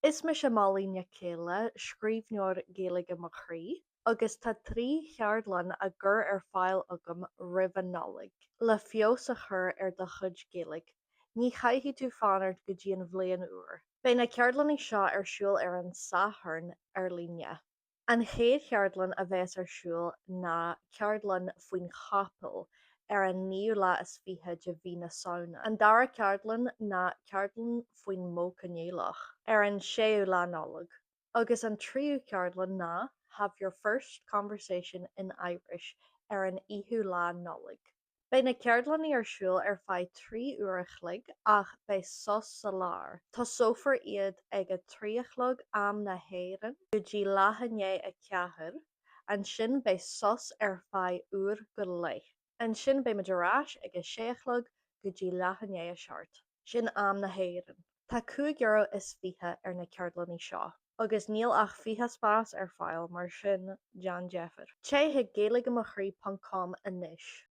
Is me sem málaíne céile scríbneoir Gaeilge mo chrí, agus tá trí cheardlan a gur ar fáil agam roimh nálaigh, le feos a chur ar do chuid Gaeilge. Ní chaighfidh tú fanart go dtí an bhliain uair. Beidh na ceardlannaí seo ar siúl ar an sathairn ar líne. An chéad cheardlan a bheits ar siúl ná ceardlan faoin chapel ar an 9 de bhí na samhna. An dara ceardlan ná ceardlan faoin mócanéalach ar an 6 agus an tríú ceardlan ná Have Your First Conversation in Irish ar an 10 Beidh na ceardlannaí ar siúl ar feadh 3 uair ach beidh sos sa lár. Tá sófar iad ag a 3 am na hÉireann go dtí leathanné a 4, an sin beidh sos ar feadh uair go léith. An sin beidh muid ar ais ag a 6 go dtí leathanné a seart. Sin am na hÉireann. Tá 5 € ar na ceardlannaí seo, agus níl ach fiche spás ar fáil mar sin John Jeffer. Té ag gaeilgeamachraí.com anois.